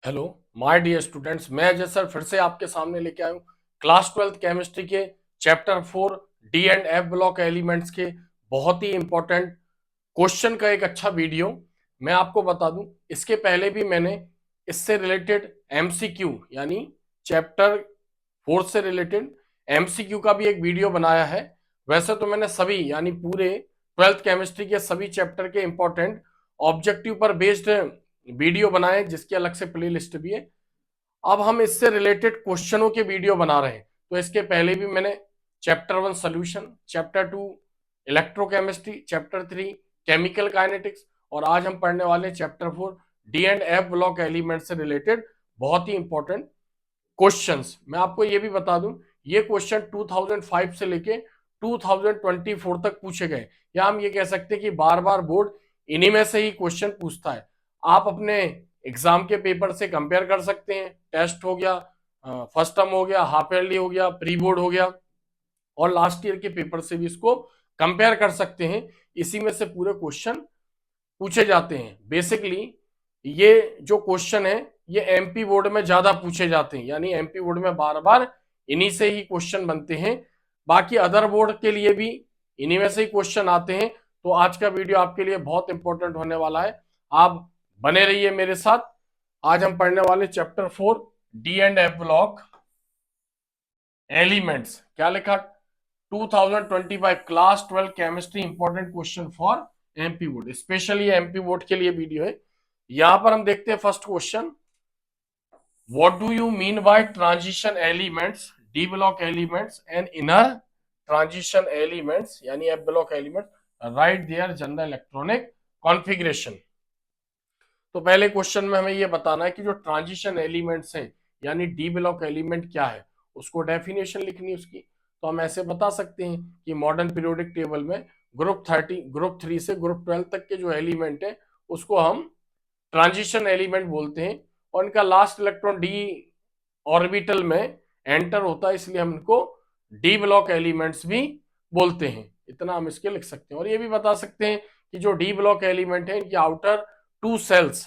Hello my dear students, मैं Ajay sir फिर से आपके सामने लेके आया हूँ क्लास 12th केमिस्ट्री के chapter 4 D and F block elements के बहुत ही इंपॉर्टेंट क्वेश्चन का एक अच्छा वीडियो। मैं आपको बता दूं, इसके पहले भी मैंने इससे रिलेटेड एमसीक्यू यानी चैप्टर 4 से रिलेटेड एमसीक्यू का भी एक वीडियो बनाया है। वैसे तो मैंने सभी यानी पूरे 12th केमिस्ट्री के सभी चैप्टर के इंपॉर्टेंट ऑब्जेक्टिव पर बेस्ड वीडियो बनाए, जिसकी अलग से प्ले लिस्ट भी है। अब हम इससे रिलेटेड क्वेश्चनों के वीडियो बना रहे हैं। तो इसके पहले भी मैंने chapter 1 solution, chapter 2 electrochemistry, chapter 3 chemical kinetics और आज हम पढ़ने वाले chapter 4 D and F block element से रिलेटेड बहुत ही इंपॉर्टेंट क्वेश्चंस। मैं आपको ये भी बता दूं, ये क्वेश्चन 2005 से लेके 2024 तक पूछे गए, या हम ये कह सकते हैं कि बार बार बोर्ड इन्हीं में से ही क्वेश्चन पूछता है। आप अपने एग्जाम के पेपर से कंपेयर कर सकते हैं। टेस्ट हो गया, फर्स्ट टर्म हो गया, हाफ ईयरली हो गया, प्री बोर्ड हो गया, और लास्ट ईयर के पेपर से भी इसको कंपेयर कर सकते हैं। इसी में से पूरे क्वेश्चन पूछे जाते हैं। बेसिकली ये जो क्वेश्चन है ये एमपी बोर्ड में ज्यादा पूछे जाते हैं, यानी एमपी बोर्ड में बार बार इन्हीं से ही क्वेश्चन बनते हैं। बाकी अदर बोर्ड के लिए भी इन्हीं में से ही क्वेश्चन आते हैं। तो आज का वीडियो आपके लिए बहुत इंपॉर्टेंट होने वाला है, आप बने रहिए मेरे साथ। आज हम पढ़ने वाले chapter 4 D and F block elements. क्या लिखा? 2025 class 12 chemistry important question for MP board. Specially MP board के लिए वीडियो है। यहां पर हम देखते हैं first question, what do you mean by transition elements, D block elements and inner transition elements यानी F block element, right there general electronic configuration. तो पहले क्वेश्चन में हमें यह बताना है कि जो ट्रांजिशन एलिमेंट्स हैं यानी डी ब्लॉक एलिमेंट क्या है, उसको डेफिनेशन लिखनी है उसकी। तो हम ऐसे बता सकते हैं कि मॉडर्न पीरियोडिक टेबल में ग्रुप 3 से ग्रुप 12 तक के जो एलिमेंट है उसको हम ट्रांजिशन एलिमेंट बोलते हैं, और इनका लास्ट इलेक्ट्रॉन डी ऑर्बिटल में एंटर होता है, इसलिए हम इनको डी ब्लॉक एलिमेंट्स भी बोलते हैं। इतना हम इसके लिख सकते हैं। और ये भी बता सकते हैं कि जो डी ब्लॉक एलिमेंट है इनकी आउटर टू सेल्स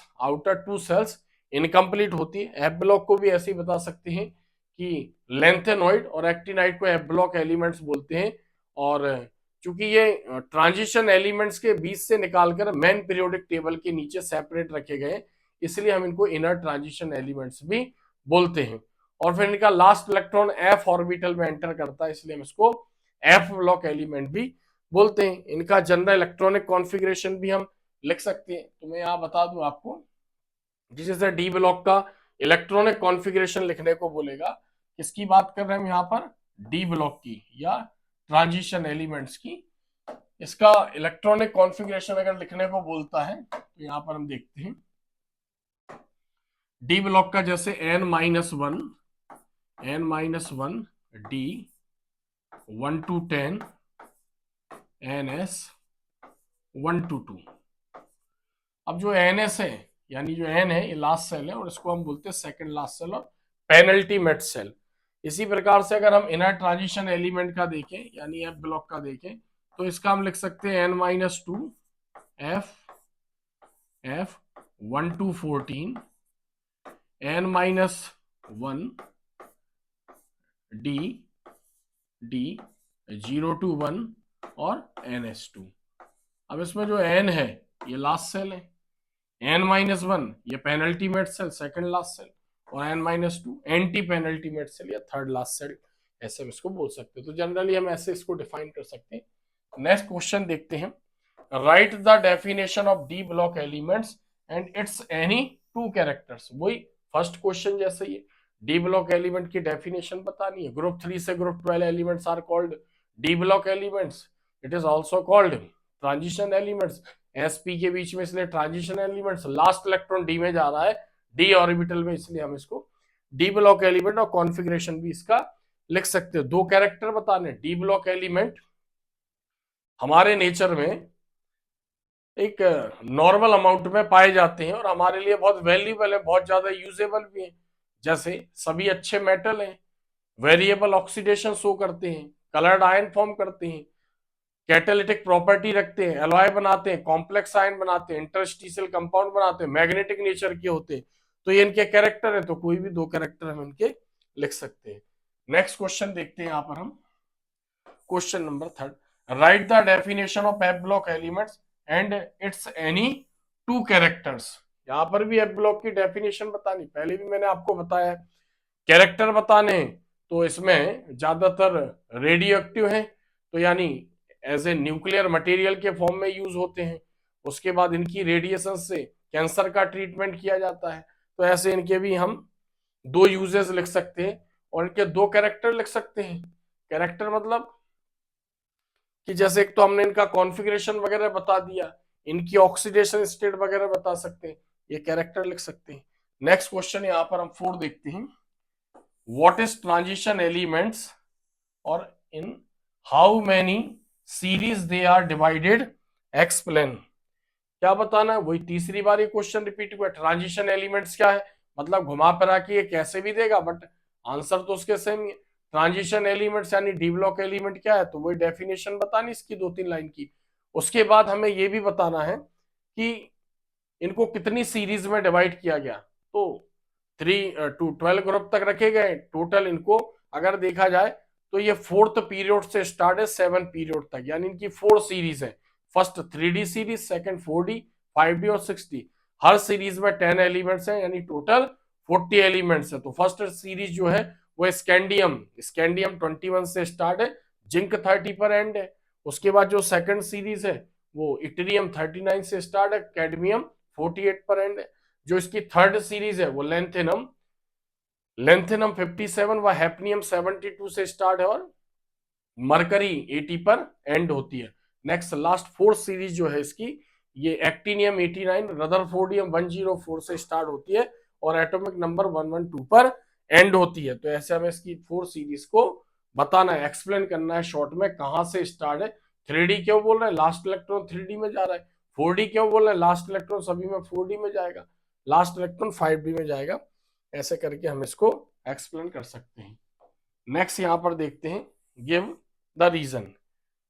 इनकम्प्लीट होती है। एफ ब्लॉक को भी ऐसे ही बता सकते हैं कि लेंथेनॉइड और एक्टिनाइड को एफ ब्लॉक एलिमेंट्स बोलते हैं। और चूंकि ये ट्रांजिशन एलिमेंट्स के बीच से निकालकर मेन पीरियोडिक टेबल के नीचे सेपरेट रखे गए, इसलिए हम इनको इनर ट्रांजिशन एलिमेंट्स भी बोलते हैं। और फिर इनका लास्ट इलेक्ट्रॉन एफ ऑर्बिटल में एंटर करता है, इसलिए हम इसको एफ ब्लॉक एलिमेंट भी बोलते हैं। इनका जनरल इलेक्ट्रॉनिक कॉन्फ़िगरेशन भी हम लिख सकते हैं। तो मैं यहाँ बता दूं आपको, जिससे डी ब्लॉक का इलेक्ट्रॉनिक कॉन्फ़िगरेशन लिखने को बोलेगा। किसकी बात कर रहे हैं हम यहाँ पर? डी ब्लॉक की या ट्रांजिशन एलिमेंट्स की। इसका इलेक्ट्रॉनिक कॉन्फ़िगरेशन अगर लिखने को बोलता है तो यहाँ पर हम देखते हैं डी ब्लॉक का, जैसे n-1 D 1 to 10 ns 1 to 2। अब जो ns है यानी जो n है ये लास्ट सेल है और इसको हम बोलते हैं सेकंड लास्ट सेल और पेनल्टीमेट सेल। इसी प्रकार से अगर हम इनर ट्रांजिशन एलिमेंट का देखें यानी एफ ब्लॉक का देखें तो इसका हम लिख सकते हैं n-2 f 1 to 14 n-1 d 0 to 1 और ns2। अब इसमें जो n है ये लास्ट सेल है, n-1 ये penultimate shell second last shell, और n-2 एंटी पेनल्टीमेट सेल या थर्ड लास्ट सेल, ऐसे हम इसको बोल सकते हैं। तो जनरली हम ऐसे इसको डिफाइन कर सकते हैं। नेक्स्ट क्वेश्चन देखते हैं, write the definition of d block elements and its any two characters. वही फर्स्ट क्वेश्चन जैसे ही डी ब्लॉक एलिमेंट की डेफिनेशन बतानी है। ग्रुप 3 से group 12 elements are called d block elements, it is also called transition elements. sp के बीच में इसलिए transition elements, last electron d में जा रहा है डी ऑर्बिटल में, इसलिए हम इसको डी ब्लॉक एलिमेंट और कॉन्फ़िगरेशन भी इसका लिख सकते हो। दो कैरेक्टर बताने। डी ब्लॉक एलिमेंट हमारे नेचर में एक नॉर्मल अमाउंट में पाए जाते हैं और हमारे लिए बहुत वैल्यूएबल है, बहुत ज्यादा यूजेबल भी है। जैसे सभी अच्छे मेटल हैं, वेरिएबल ऑक्सीडेशन शो करते हैं, कलर्ड आयन फॉर्म करते हैं, कैटालिटिक प्रॉपर्टी रखते हैं, एलॉय बनाते हैं, कॉम्प्लेक्स आयन बनाते हैं, इंटरस्टिशियल कंपाउंड बनाते हैं, मैग्नेटिक नेचर के होते हैं। तो ये इनके कैरेक्टर है, तो कोई भी दो कैरेक्टर हम इनके लिख सकते हैं। नेक्स्ट क्वेश्चन देखते हैं यहां पर हम। Question number 3, right the definition of F block elements and its any two characters. यहां पर भी एफ ब्लॉक की डेफिनेशन बतानी, पहले भी मैंने आपको बताया। कैरेक्टर बताने तो इसमें ज्यादातर रेडियो एक्टिव है, तो यानी एज ए न्यूक्लियर मटेरियल के फॉर्म में यूज होते हैं। उसके बाद इनकी रेडिएशन से कैंसर का ट्रीटमेंट किया जाता है। तो ऐसे इनके भी हम दो यूजेस लिख सकते हैं और इनके दो कैरेक्टर लिख सकते हैं। कैरेक्टर मतलब कि जैसे एक तो हमने इनका कॉन्फ़िगरेशन वगैरह बता दिया, इनकी ऑक्सीडेशन स्टेट वगैरह बता सकते हैं, ये कैरेक्टर लिख सकते हैं। नेक्स्ट क्वेश्चन यहां पर हम 4 देखते हैं। व्हाट इज ट्रांजिशन एलिमेंट्स और in how many series they are divided, explain. क्या बताना है, वही तीसरी बार ये क्वेश्चन रिपीट हुआ। ट्रांजिशन एलिमेंट्स क्या है, मतलब घुमा फिरा के ये कैसे भी देगा बट आंसर तो उसके सेम ही है। ट्रांजिशन एलिमेंट्स यानी डी ब्लॉक एलिमेंट क्या है, तो वही डेफिनेशन बतानी इसकी 2-3 लाइन की। उसके बाद हमें ये भी बताना है कि इनको कितनी सीरीज में डिवाइड किया गया। तो 3 to 12 ग्रुप तक रखे गए टोटल। इनको अगर देखा जाए तो ये 4th पीरियड से स्टार्ट है 7 पीरियड तक, यानी इनकी 4 सीरीज है। First 3D series, second 4D, 5D और 6D। हर सीरीज में 10 एलिमेंट्स हैं, यानी टोटल 40 एलिमेंट्स है। तो फर्स्ट सीरीज जो है वो स्कैंडियम स्कैंडियम 21 से स्टार्ट है, जिंक 30 पर एंड है। उसके बाद जो सेकंड सीरीज है वो इटेरियम 39 से स्टार्ट है, कैडमियम 48 पर एंड है। जो इसकी थर्ड सीरीज है वो लेंथेनम 57 व हैप्नियम 72 से स्टार्ट है और मरकरी 80 पर एंड होती है। नेक्स्ट लास्ट फोर्थ सीरीज जो है इसकी, ये एक्टिनियम 89 रदरफोर्डियम 104 से स्टार्ट होती है और एटॉमिक नंबर 112 पर एंड होती है। तो ऐसे हमें इसकी 4 सीरीज को बताना है, एक्सप्लेन करना है शॉर्ट में, कहां से स्टार्ट है। 3D क्यों बोल रहे हैं, लास्ट इलेक्ट्रॉन 3D में जा रहा है। 4D क्यों बोल रहे हैं, लास्ट इलेक्ट्रॉन सभी में 4D में जाएगा, लास्ट इलेक्ट्रॉन 5D में जाएगा। ऐसे करके हम इसको एक्सप्लेन कर सकते हैं। नेक्स्ट यहां पर देखते हैं, गिव द रीजन।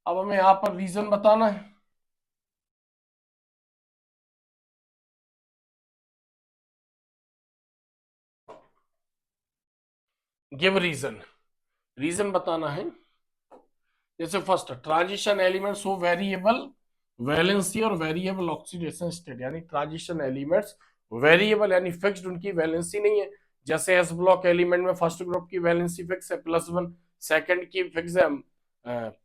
अब हमें यहां पर रीजन बताना है। गिव रीजन, रीजन बताना है। जैसे first, transition element so variable valency और वेरिएबल ऑक्सीडेशन स्टेट, यानी ट्रांजिशन एलिमेंट्स वेरिएबल यानी फिक्स्ड, उनकी वैलेंसी नहीं है। जैसे एस ब्लॉक एलिमेंट में फर्स्ट ग्रुप की वैलेंसी फिक्स है +1, सेकंड की फिक्स है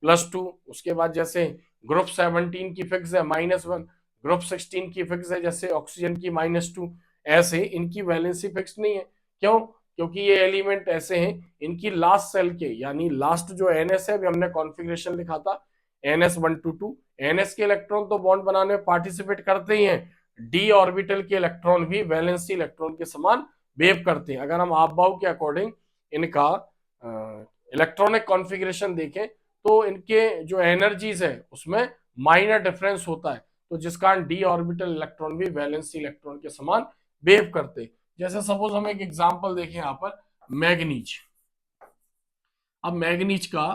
+2। उसके बाद जैसे ग्रुप 17 की फिक्स है -1, ग्रुप 16 की फिक्स है जैसे ऑक्सीजन की -2। ऐसे इनकी वैलेंसी फिक्स नहीं है। क्यों, क्योंकि ये एलिमेंट ऐसे हैं, इनकी लास्ट सेल के यानी लास्ट जो एनएस है, अभी हमने कॉन्फ़िगरेशन लिखा था NS122, NS के इलेक्ट्रॉन तो बॉन्ड बनाने में पार्टिसिपेट करते ही हैं। डी ऑर्बिटल के इलेक्ट्रॉन भी वैलेंसी इलेक्ट्रॉन के समान बिहेव करते हैं। अगर हम आपबाउ के अकॉर्डिंग इनका इलेक्ट्रॉनिक कॉन्फ़िगरेशन देखें तो इनके जो एनर्जीज है उसमें माइनर डिफरेंस होता है, तो जिस कारण डी ऑर्बिटल इलेक्ट्रॉन भी वैलेंसी इलेक्ट्रॉन के समान बिहेव करते हैं। जैसे सपोज हम एक एग्जांपल देखें यहाँ पर, मैग्नीज। अब मैग्नीज का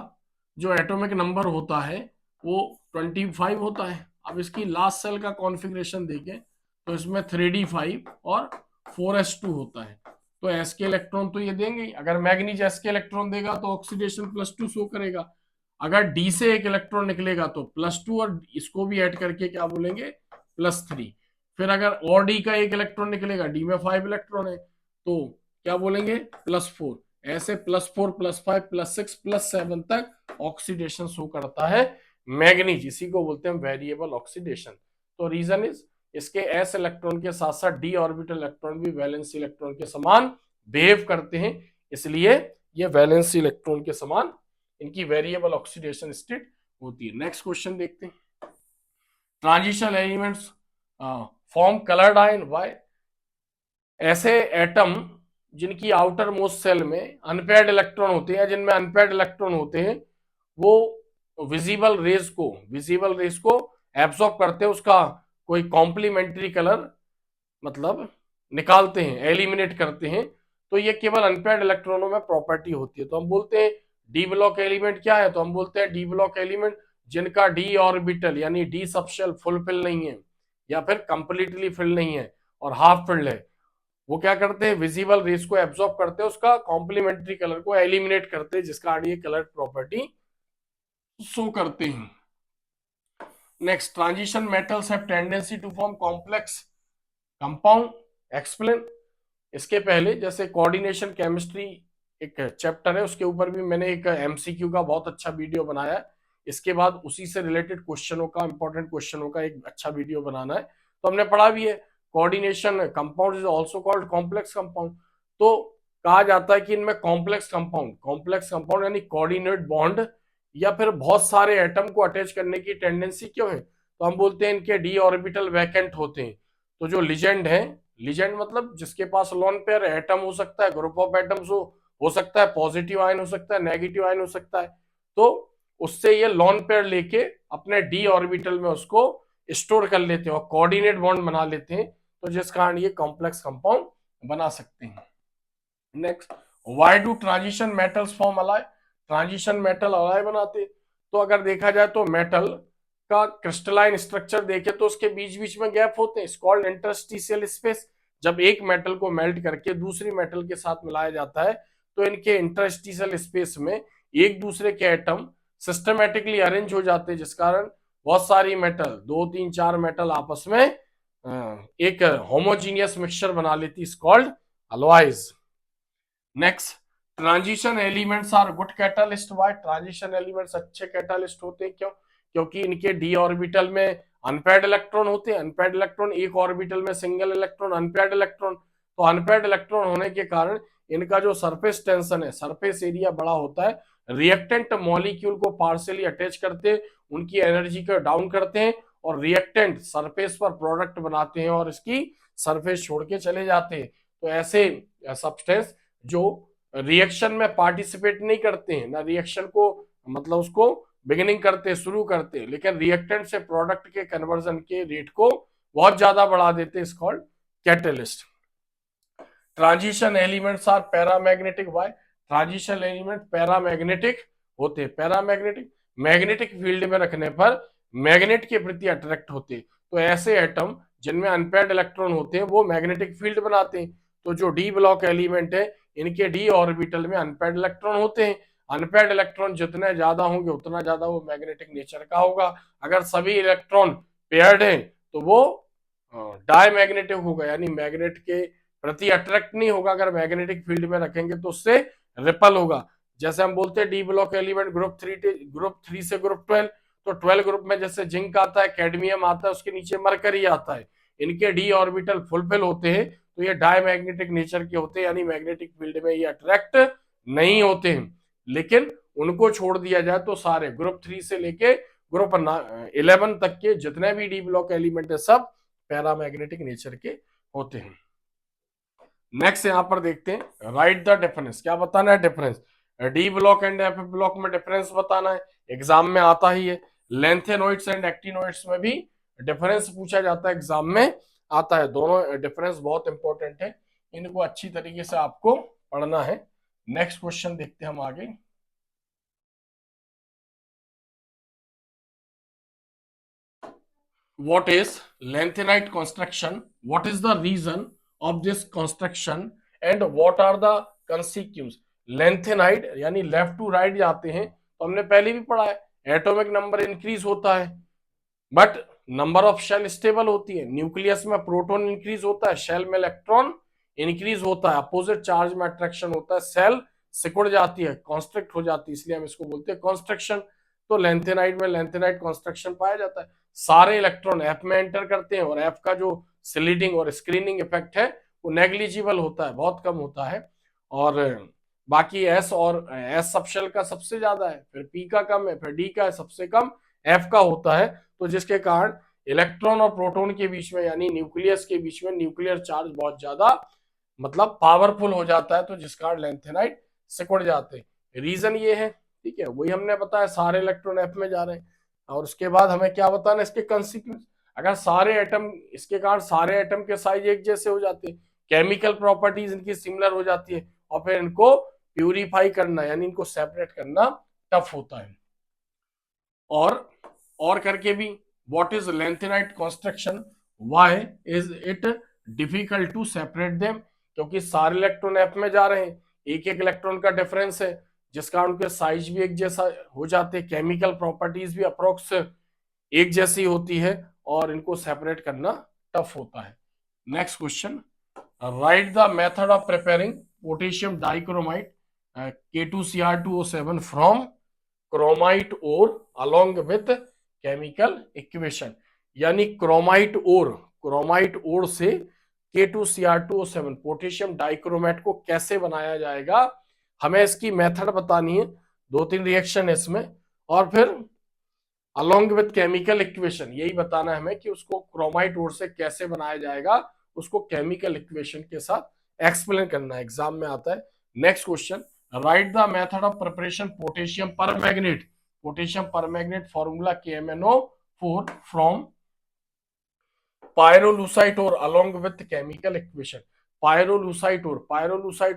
जो एटॉमिक नंबर होता है वो 25 होता है। अब इसकी लास्ट सेल का कॉन्फ़िगरेशन देखें तो इसमें 3D5 और 4s2 होता है। तो s के इलेक्ट्रॉन तो ये देंगे, अगर मैग्नीज s के इलेक्ट्रॉन देगा तो ऑक्सीडेशन +2 शो करेगा। अगर d से एक इलेक्ट्रॉन निकलेगा तो +2 और इसको भी ऐड करके क्या बोलेंगे, +3। फिर अगर और डी का एक इलेक्ट्रॉन निकलेगा, डी में 5 इलेक्ट्रॉन है, तो क्या बोलेंगे, +4। ऐसे +4 +5 +6 +7 तक ऑक्सीडेशन शो करता है मैग्नीज, इसी को बोलते हैं वेरिएबल ऑक्सीडेशन। तो रीजन इज इसके एस इलेक्ट्रॉन के साथ साथ डी ऑर्बिटल इलेक्ट्रॉन भी वैलेंसी इलेक्ट्रॉन के समान बिहेव करते हैं, इसलिए ये वैलेंसी इलेक्ट्रॉन के समान इनकी वेरिएबल ऑक्सीडेशन स्टेट होती है। नेक्स्ट क्वेश्चन देखते हैं, transition elements form coloured ion. Why, ऐसे एटम जिनकी आउटर मोस्ट सेल में अनपेयर्ड इलेक्ट्रॉन होते हैं, जिनमें अनपेयर्ड इलेक्ट्रॉन होते हैं, वो विजिबल रेज को एब्सॉर्ब करते हैं, उसका कोई कॉम्प्लीमेंट्री कलर मतलब निकालते हैं, एलिमिनेट करते हैं। तो ये केवल अनपेयर्ड इलेक्ट्रॉनों में प्रॉपर्टी होती है। तो हम बोलते हैं डी ब्लॉक एलिमेंट क्या है, तो हम बोलते हैं डी ब्लॉक एलिमेंट जिनका डी ऑर्बिटल यानी डी सबशेल फुलफिल नहीं है या फिर कंप्लीटली फिल नहीं है और हाफ फिल्ड है, वो क्या करते हैं, विजिबल रेस को एब्जॉर्ब करते हैं, उसका कॉम्प्लीमेंट्री कलर को एलिमिनेट करते हैं, जिसका ये कलर प्रॉपर्टी शो करते हैं। Next, transition metals have tendency to form complex compound, explain. इसके पहले जैसे कोऑर्डिनेशन केमिस्ट्री एक चैप्टर है, उसके ऊपर भी मैंने एक एमसीक्यू का बहुत अच्छा वीडियो बनाया है। इसके बाद उसी से रिलेटेड क्वेश्चनों का, इंपॉर्टेंट क्वेश्चनों का एक अच्छा वीडियो बनाना है, तो हमने पढ़ा भी है। Coordination compound is also called complex compound. तो कहा जाता है कि इनमें कॉम्प्लेक्स कंपाउंड यानी कोऑर्डिनेट बॉन्ड या फिर बहुत सारे एटम को अटैच करने की टेंडेंसी क्यों है, तो हम बोलते हैं इनके डी ऑर्बिटल वैकेंट होते हैं। तो जो लिजेंड है, लिजेंड मतलब जिसके पास लोन पेयर एटम हो सकता है, ग्रुप ऑफ एटम्स हो सकता है, पॉजिटिव आयन हो सकता है, नेगेटिव आयन हो सकता है, तो उससे ये लोन पेयर लेके अपने डी ऑर्बिटल में उसको स्टोर कर लेते हैं और कोऑर्डिनेट बॉन्ड बना लेते हैं, तो जिस कारण ये कॉम्प्लेक्स कंपाउंड बना सकते हैं। Next, why do transition metals form अलाइ, ट्रांजिशन मेटल अलाइ बनाते, तो अगर देखा जाए तो मेटल का क्रिस्टलाइन स्ट्रक्चर देखे तो उसके बीच बीच में गैप होते हैं, कॉल्ड इंटरस्टिशियल स्पेस। जब एक मेटल को मेल्ट करके दूसरी मेटल के साथ मिलाया जाता है तो इनके इंटरस्टिशियल स्पेस में एक दूसरे के एटम सिस्टमेटिकली अरेंज हो जाते हैं, जिस कारण बहुत सारी मेटल, 2 3 4 मेटल आपस में एक होमोजीनियस मिक्सचर बना लेती, called alloys. Next, transition elements are good catalyst. Why, transition elements अच्छे कैटालिस्ट होते हैं, क्यों, क्योंकि इनके डी ऑर्बिटल में अनपेयर्ड इलेक्ट्रॉन होते हैं, अनपेयर्ड इलेक्ट्रॉन, एक ऑर्बिटल में सिंगल इलेक्ट्रॉन, अनपेयर्ड इलेक्ट्रॉन, तो अनपेयर्ड इलेक्ट्रॉन होने के कारण इनका जो सरफेस टेंशन है, सरफेस एरिया बड़ा होता है, रिएक्टेंट मॉलिक्यूल को पार्शियली अटैच करते, उनकी एनर्जी को डाउन करते हैं और रिएक्टेंट सरफेस पर प्रोडक्ट बनाते हैं और इसकी सरफेस छोड़ के चले जाते हैं। तो ऐसे सब्सटेंस जो रिएक्शन में पार्टिसिपेट नहीं करते हैं, ना रिएक्शन को मतलब उसको बिगिनिंग करते, शुरू करते, लेकिन रिएक्टेंट से प्रोडक्ट के कन्वर्जन के रेट को बहुत ज्यादा बढ़ा देते, is called catalyst. Transition elements are paramagnetic. Why, transition element paramagnetic होते, पैरामैग्नेटिक मैग्नेटिक फील्ड में रखने पर मैग्नेट के प्रति अट्रैक्ट होते, तो ऐसे एटम जिनमें अनपेयर्ड इलेक्ट्रॉन होते हैं वो मैग्नेटिक फील्ड बनाते हैं। तो जो डी ब्लॉक एलिमेंट है, इनके डी ऑर्बिटल में अनपेयर्ड इलेक्ट्रॉन होते हैं, अनपेयर्ड इलेक्ट्रॉन जितने ज्यादा होंगे उतना ज्यादा वो मैग्नेटिक नेचर का होगा। अगर सभी इलेक्ट्रॉन पेयर्ड है तो वो डायमैग्नेटिक होगा, यानी मैग्नेट के प्रति अट्रैक्ट नहीं होगा। अगर मैग्नेटिक फील्ड में रखेंगे तो उससे रिपल होगा। जैसे हम बोलते हैं डी ब्लॉक एलिमेंट ग्रुप 3 से ग्रुप 12, तो 12 ग्रुप में जैसे जिंक आता है, कैडमियम आता है, उसके नीचे मरकरी आता है, इनके डी ऑर्बिटल फुलफिल होते हैं, तो ये डायमैग्नेटिक नेचर के होते हैं, यानी मैग्नेटिक फील्ड में ये अट्रैक्ट नहीं होते हैं। लेकिन उनको छोड़ दिया जाए तो सारे ग्रुप 3 से लेके ग्रुप 11 तक के जितने भी डी ब्लॉक एलिमेंट है सब पैरामैग्नेटिक नेचर के होते हैं। नेक्स्ट यहां पर देखते हैं, राइट द डिफरेंस। क्या बताना है difference, D block and F block में डिफरेंस बताना है, एग्जाम में आता ही है। लेंथेनोइड्स एंड एक्टिनोइड्स में भी डिफरेंस पूछा जाता है, एग्जाम में आता है। दोनों डिफरेंस बहुत इंपॉर्टेंट है, इनको अच्छी तरीके से आपको पढ़ना है। नेक्स्ट क्वेश्चन देखते हैं हम आगे। What is lanthanide construction? What is the reason of this construction and what are the consequences? lanthanide यानी लेफ्ट टू राइट जाते हैं, तो हमने पहले भी पढ़ा है, एटॉमिक नंबर इंक्रीज होता है but number of shell stable होती है। न्यूक्लियस में प्रोटॉन इंक्रीज होता है, शेल में इलेक्ट्रॉन इंक्रीज होता है, अपोजिट चार्ज में अट्रैक्शन होता है, सेल सिकुड़ जाती है, कॉन्स्ट्रिक्ट हो जाती है, इसलिए हम इसको बोलते हैं कॉन्स्ट्रक्शन। तो लेंथेनाइड में लेंथेनाइड कॉन्स्ट्रक्शन पाया जाता है, सारे इलेक्ट्रॉन एफ में एंटर करते हैं और एफ का जो स्लीडिंग और स्क्रीनिंग इफेक्ट है वो नेग्लिजिबल होता है, बहुत कम होता है, और बाकी एस और एस सबशेल का सबसे ज्यादा है, फिर पी का कम है, फिर डी का है, सबसे कम एफ का होता है। तो जिसके कारण इलेक्ट्रॉन और प्रोटॉन के बीच में यानी न्यूक्लियस के बीच में न्यूक्लियर चार्ज बहुत ज्यादा मतलब पावरफुल हो जाता है, तो जिस कारण लेंथेनाइड सिकुड़ जाते हैं। रीजन ये है, ठीक है, वही हमने बताया, सारे इलेक्ट्रॉन एफ में जा रहे हैं। और उसके बाद हमें क्या बताना, इसके कंसिक्वेंस। अगर सारे एटम, इसके कारण सारे एटम के साइज एक जैसे हो जाते हैं, केमिकल प्रॉपर्टीज इनकी सिमिलर हो जाती है, और फिर इनको प्यूरिफाई करना यानी इनको सेपरेट करना टफ होता है। और करके भी, what is lanthanide construction, why is it difficult to separate them, क्योंकि सारे इलेक्ट्रॉन एफ में जा रहे हैं, एक एक इलेक्ट्रॉन का डिफरेंस है, जिस कारण उनके साइज भी एक जैसा हो जाते हैं, केमिकल प्रॉपर्टीज भी अप्रोक्स एक जैसी होती है और इनको सेपरेट करना टफ होता है। Next question, write the method of preparing potassium डाइक्रोमाइट K2Cr2O7 from chromite ore along with chemical equation. यानी क्रोमाइट ओर से K2Cr2O7 पोटेशियम डाइक्रोमेट को कैसे बनाया जाएगा, हमें इसकी मेथड बतानी है, 2-3 रिएक्शन है इसमें, और फिर अलोंग विथ केमिकल इक्वेशन यही बताना है हमें कि उसको क्रोमाइट ओर से कैसे बनाया जाएगा, उसको केमिकल इक्वेशन के साथ एक्सप्लेन करना है, एग्जाम में आता है। Next question, write the method of preparation potassium permanganate formula KMnO4 from pyrolusite ore along with chemical equation. Pyrolusite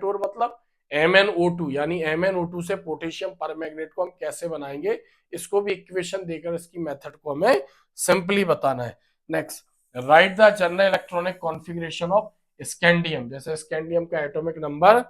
ore मतलब MnO2, यानी MnO2 से पोटेशियम परमैंगनेट को हम कैसे बनाएंगे, इसको भी इक्वेशन देकर इसकी मेथड को हमें सिंपली बताना है। Next, right the general electronic configuration of scandium. जैसे स्कैंडियम का एटॉमिक नंबर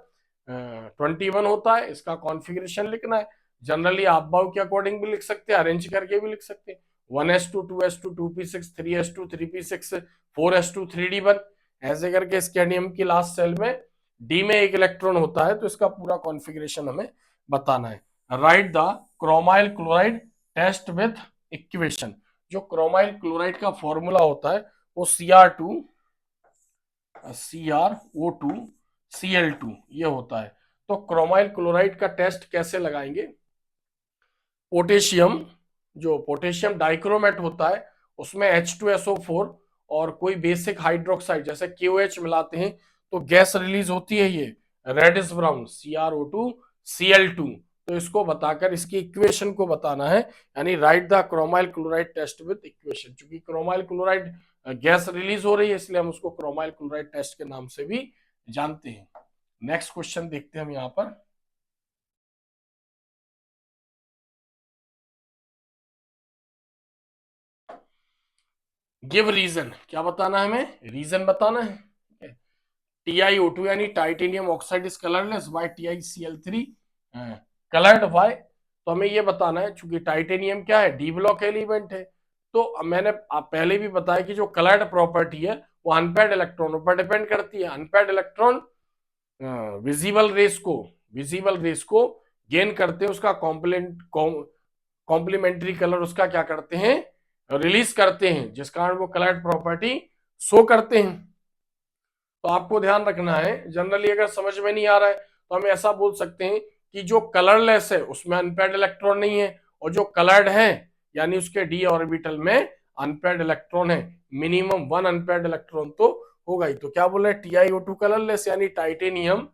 21 होता है, इसका कॉन्फ़िगरेशन लिखना है। जनरली आप बाउ के अकॉर्डिंग भी लिख सकते हैं, अरेंज करके भी लिख सकते हैं, 1s2 2s2 2p6 3s2 3p6 4s2 3d1, ऐसे करके स्कैंडियम की लास्ट सेल में डी में एक इलेक्ट्रॉन होता है, तो इसका पूरा कॉन्फ़िगरेशन हमें बताना है। Write the chromyl chloride test with equation. जो क्रोमाइल क्लोराइड का फॉर्मूला होता है वो CrO2 Cl2 ये होता है। तो क्रोमाइल क्लोराइड का टेस्ट कैसे लगाएंगे, पोटेशियम डाइक्रोमेट होता है, उसमें H2SO4 और कोई बेसिक हाइड्रोक्साइड जैसे KOH मिलाते हैं तो गैस रिलीज होती है, ये रेडिश ब्राउन CrO2 Cl2। तो इसको बताकर इसकी इक्वेशन को बताना है, यानी write the chromyl chloride test with equation. चूंकि क्रोमाइल क्लोराइड गैस रिलीज हो रही है, इसलिए हम उसको क्रोमाइल क्लोराइड टेस्ट के नाम से भी जानते हैं। नेक्स्ट क्वेश्चन देखते हैं हम यहां पर, गिव रीजन। क्या बताना है हमें, रीजन बताना है। TiO2 यानी titanium oxide is colourless, why TiCl3 coloured, why. तो हमें ये बताना है, चूंकि टाइटेनियम क्या है, डी ब्लॉक एलिमेंट है, तो मैंने आप पहले भी बताया कि जो कलर्ड प्रॉपर्टी है वो अनपेयर्ड इलेक्ट्रॉनों पर डिपेंड करती है। अनपेयर्ड इलेक्ट्रॉन विजिबल रेस को गेन करते हैं, उसका कॉम्प्लीमेंट्री कलर उसका क्या करते हैं, रिलीज करते हैं, जिस कारण वो कलर्ड प्रॉपर्टी शो करते हैं। तो आपको ध्यान रखना है, जनरली अगर समझ में नहीं आ रहा है तो हम ऐसा बोल सकते हैं कि जो कलरलेस है उसमें अनपेयर्ड इलेक्ट्रॉन नहीं है, और जो कलर्ड है यानी उसके डी ऑर्बिटल में अनपेयर्ड इलेक्ट्रॉन है, मिनिमम 1 अनपेयर्ड इलेक्ट्रॉन तो होगा ही। तो क्या बोले, TiO2 कलरलेस यानी टाइटेनियम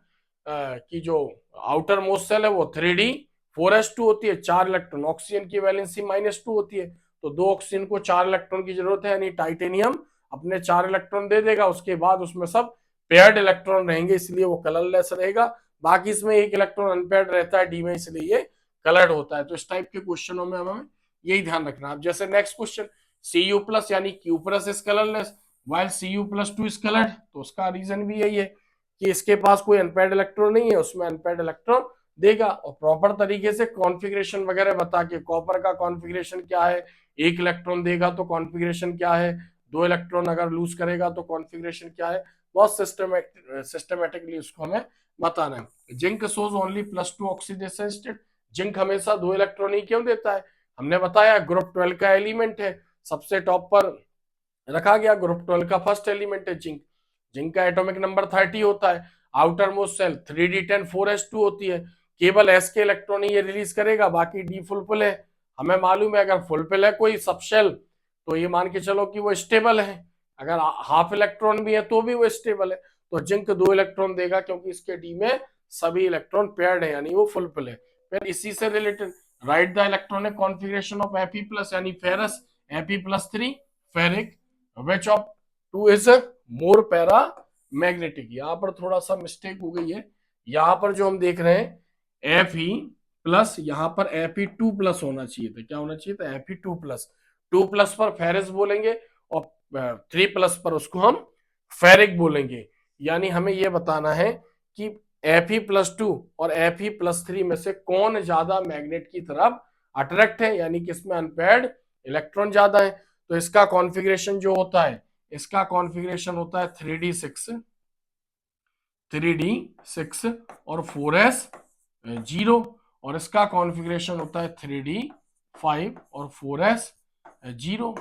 की जो आउटर मोस्ट सेल है वो 3d4s2 होती है, 4 इलेक्ट्रॉन, ऑक्सीजन की वैलेंसी -2 होती है, तो 2 ऑक्सीजन को 4 इलेक्ट्रॉन की जरूरत है, यानी टाइटेनियम अपने 4 इलेक्ट्रॉन दे देगा, उसके बाद उसमें सब पेयर्ड इलेक्ट्रॉन रहेंगे, इसलिए वो कलरलेस रहेगा। बाकी इसमें एक इलेक्ट्रॉन अनपेयर्ड रहता है डी में, इसलिए ये कलर्ड होता है। तो इस टाइप के क्वेश्चनों में हमें यही ध्यान रखना है। जैसे नेक्स्ट क्वेश्चन, Cu+ यानी Q+ is colourless while Cu+2 is coloured, तो उसका रीजन भी यही है कि इसके पास कोई अनपेयर्ड इलेक्ट्रॉन नहीं है, उसमें अनपेयर्ड इलेक्ट्रॉन देगा। और प्रॉपर तरीके से कॉन्फ़िगरेशन वगैरह बता के, कॉपर का कॉन्फ़िगरेशन क्या है, 1 इलेक्ट्रॉन देगा तो कॉन्फ़िगरेशन क्या है, 2 इलेक्ट्रॉन अगर लूज करेगा तो कॉन्फ़िगरेशन क्या है, बहुत सिस्टमेटिकली उसको हमें बताना है। Zinc shows only +2 oxidation state, zinc हमेशा 2 इलेक्ट्रॉन ही क्यों देता है, हमने बताया ग्रुप 12 का एलिमेंट है, सबसे टॉप पर रखा गया, ग्रुप 12 का फर्स्ट एलिमेंट है जिंक। जिंक का एटॉमिक नंबर 30 होता है, outer most shell 3d10 4s2 होती है, केवल s के इलेक्ट्रॉन ही ये रिलीज करेगा, बाकी डी फुलफिल है। हमें मालूम है अगर फुलफिल है कोई सबशेल तो ये मान के चलो कि वो स्टेबल है, अगर हाफ इलेक्ट्रॉन भी है तो भी वो स्टेबल है। तो जिंक 2 इलेक्ट्रॉन देगा क्योंकि इसके डी में सभी इलेक्ट्रॉन पेयर्ड है, यानी वो फुलफिल है। फिर इसी से related, right the electronic configuration of Fe+ यानी ferrous Fe+3 ferric, which of two is more paramagnetic. यहां पर थोड़ा सा मिस्टेक हो गई है, यहां पर जो हम देख रहे हैं Fe+, यहां पर Fe2+ होना चाहिए था, क्या होना चाहिए था, Fe2+। 2+ पर फेरस बोलेंगे और 3+ पर उसको हम फेरिक बोलेंगे। यानी हमें यह बताना है कि Fe+2 और Fe+3 में से कौन ज्यादा मैग्नेट की तरफ अट्रैक्ट है, यानी कि इसमें अनपेयर्ड इलेक्ट्रॉन ज्यादा है। तो इसका कॉन्फ़िगरेशन जो होता है, इसका कॉन्फ़िगरेशन होता है 3d6 और 4s0, और इसका कॉन्फ़िगरेशन होता है 3d5 और 4s0।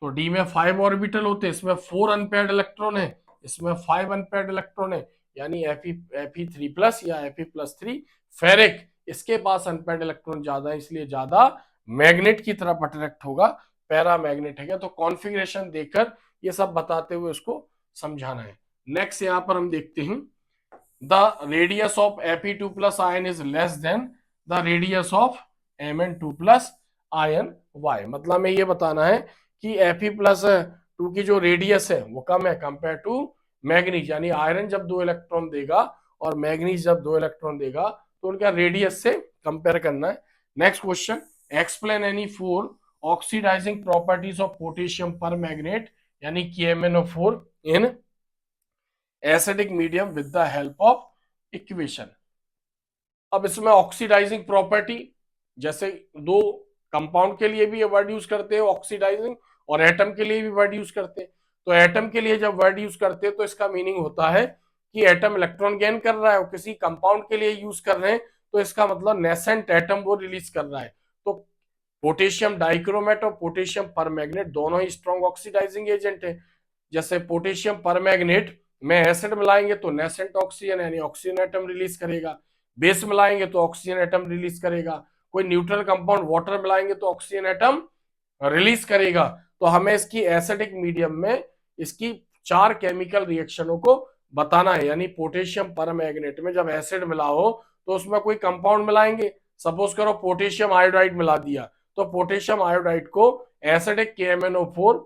तो डी में 5 ऑर्बिटल होते हैं, इसमें 4 अनपेयर्ड इलेक्ट्रॉन है, इसमें 5 अनपेयर्ड इलेक्ट्रॉन है, यानी Fe3+ या Fe+3 फेरिक, इसके पास अनपेयर्ड इलेक्ट्रॉन ज्यादा है, इसलिए ज्यादा मैग्नेट की तरफ अट्रैक्ट होगा, पैरा मैग्नेट है। तो कॉन्फ़िगरेशन देखकर ये सब बताते हुए उसको समझाना है। नेक्स्ट यहां पर हम देखते हैं, the radius of Fe2+ ion is less than the radius of Mn2+ ion y। मतलब हमें ये बताना है कि Fe+2 की जो रेडियस है वो कम है कंपेयर टू मैग्नीज, यानी आयरन जब 2 इलेक्ट्रॉन देगा और मैग्नीज जब 2 इलेक्ट्रॉन देगा तो उनका रेडियस से कंपेयर करना है। Next question, explain any 4 oxidising properties of potassium permanganate यानी KMnO4 in acidic medium with the help of equation. अब इसमें ऑक्सीडाइजिंग प्रॉपर्टी, जैसे दो कंपाउंड के लिए भी ये वर्ड यूज करते हैं ऑक्सीडाइजिंग, और एटम के लिए भी वर्ड यूज करते हैं। तो एटम के लिए जब वर्ड यूज करते हैं तो इसका मीनिंग होता है कि एटम इलेक्ट्रॉन गेन कर रहा है, और किसी कंपाउंड के लिए यूज कर रहे हैं तो इसका मतलब नेसेंट एटम वो रिलीज कर रहा है। तो पोटेशियम डाइक्रोमेट और पोटेशियम परमैग्नेट दोनों ही स्ट्रॉन्ग ऑक्सीडाइजिंग एजेंट है। जैसे पोटेशियम परमैग्नेट में एसिड मिलाएंगे तो नेसेंट ऑक्सीजन यानी ऑक्सीजन एटम रिलीज करेगा, बेस मिलाएंगे तो ऑक्सीजन एटम रिलीज करेगा, कोई न्यूट्रल कंपाउंड वाटर मिलाएंगे तो ऑक्सीजन एटम रिलीज करेगा। तो हमें इसकी एसिडिक मीडियम में इसकी 4 केमिकल रिएक्शनों को बताना है, यानी पोटेशियम परमैग्नेट में जब एसिड मिला हो तो उसमें कोई कंपाउंड मिलाएंगे, सपोज करो पोटेशियम आयोडाइड मिला दिया, तो पोटेशियम आयोडाइड को एसिडिक KMnO4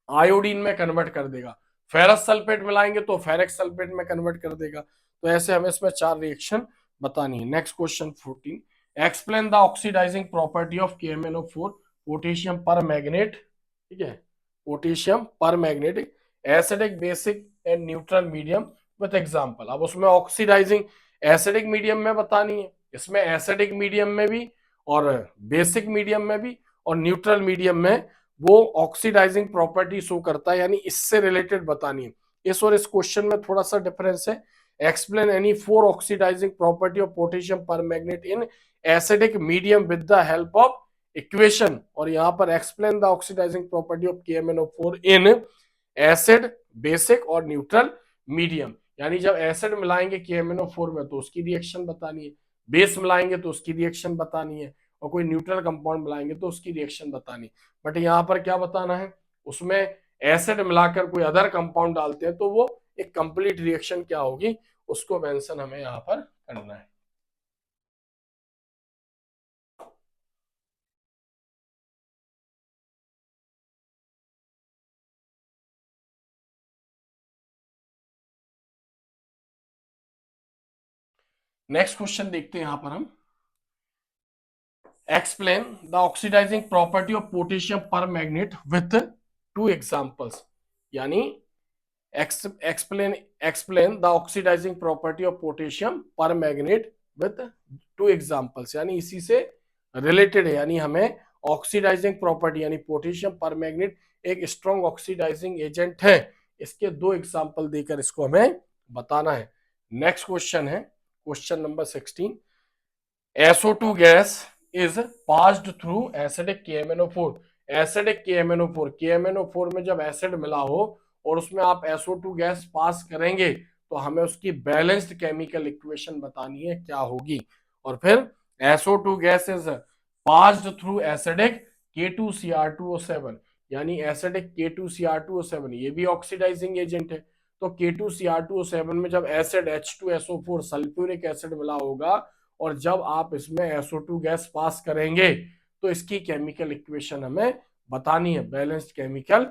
आयोडीन में कन्वर्ट कर देगा, फेरस सल्फेट मिलाएंगे तो फेरिक सल्फेट में कन्वर्ट कर देगा। तो ऐसे हमें इसमें 4 रिएक्शन बतानी है। Next question 14, explain the oxidising property of KMnO4 potassium permanganate, ठीक है, potassium permanganate acidic basic and neutral medium with example. अब उसमें ऑक्सीडाइजिंग एसिडिक मीडियम में बतानी है, इसमें एसिडिक मीडियम में भी और बेसिक मीडियम में भी और न्यूट्रल मीडियम में वो ऑक्सीडाइजिंग प्रॉपर्टी शो करता है, यानी इससे रिलेटेड बतानी है। इस और इस क्वेश्चन में थोड़ा सा डिफरेंस है। Explain any 4 oxidising property of potassium permanganate in acidic medium with the help of equation, और यहां पर explain the oxidising property of KMnO4 in acid basic और न्यूट्रल मीडियम, यानी जब एसिड मिलाएंगे KMnO4 में तो उसकी रिएक्शन बतानी है, बेस मिलाएंगे तो उसकी रिएक्शन बतानी है, और कोई न्यूट्रल कंपाउंड मिलाएंगे तो उसकी रिएक्शन बतानी। बट यहाँ पर क्या बताना है, उसमें एसिड मिलाकर कोई अदर कंपाउंड डालते हैं तो वो एक कंप्लीट रिएक्शन क्या होगी उसको मेंशन हमें यहाँ पर करना है। नेक्स्ट क्वेश्चन देखते हैं यहां पर हम, explain the oxidising property of potassium permanganate with 2 examples, यानी explain the oxidising property of potassium permanganate with 2 examples, यानी इसी से रिलेटेड है, यानी हमें ऑक्सीडाइजिंग प्रॉपर्टी यानी पोटेशियम परमैग्नेट एक स्ट्रॉन्ग ऑक्सीडाइजिंग एजेंट है, इसके 2 एग्जांपल देकर इसको हमें बताना है। नेक्स्ट क्वेश्चन है question number 16, SO2 gas is passed through acidic KMnO4, acidic KMnO4 में जब एसिड मिला हो और उसमें आप SO2 गैस पास करेंगे तो हमें उसकी बैलेंस्ड केमिकल इक्वेशन बतानी है क्या होगी। और फिर SO2 gas is passed through acidic K2Cr2O7, यानी एसिडिक K2Cr2O7 ये भी ऑक्सीडाइजिंग एजेंट है। तो K2Cr2O7 में जब एसिड H2SO4 सल्फ्यूरिक एसिड मिला होगा और जब आप इसमें SO2 गैस पास करेंगे तो इसकी केमिकल इक्वेशन हमें बतानी है, बैलेंस्ड केमिकल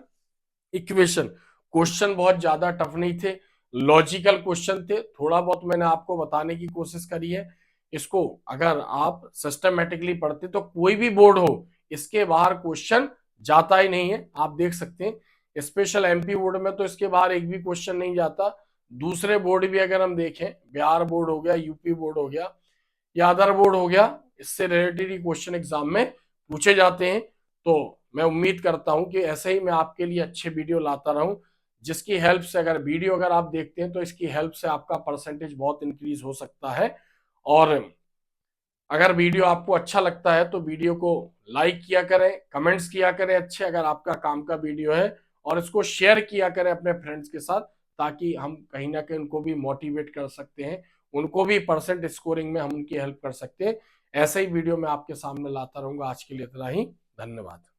इक्वेशन। क्वेश्चन बहुत ज्यादा टफ नहीं थे, लॉजिकल क्वेश्चन थे, थोड़ा बहुत मैंने आपको बताने की कोशिश करी है। इसको अगर आप सिस्टमेटिकली पढ़ते तो कोई भी बोर्ड हो इसके बाहर क्वेश्चन जाता ही नहीं है, आप देख सकते हैं। स्पेशल MP बोर्ड में तो इसके बाहर एक भी क्वेश्चन नहीं जाता, दूसरे बोर्ड भी अगर हम देखें, बिहार बोर्ड हो गया, यूपी बोर्ड हो गया या अदर बोर्ड हो गया, इससे रिलेटेड ही क्वेश्चन एग्जाम में पूछे जाते हैं। तो मैं उम्मीद करता हूं कि ऐसे ही मैं आपके लिए अच्छे वीडियो लाता रहूं, जिसकी हेल्प से, अगर वीडियो अगर आप देखते हैं तो इसकी हेल्प से आपका परसेंटेज बहुत इंक्रीज हो सकता है। और अगर वीडियो आपको अच्छा लगता है तो वीडियो को लाइक किया करें, कमेंट्स किया करें अच्छे अगर आपका काम का वीडियो है, और इसको शेयर किया करें अपने फ्रेंड्स के साथ, ताकि हम कहीं ना कहीं उनको भी मोटिवेट कर सकते हैं, उनको भी परसेंट स्कोरिंग में हम उनकी हेल्प कर सकते हैं। ऐसे ही वीडियो मैं आपके सामने लाता रहूंगा। आज के लिए इतना ही, धन्यवाद।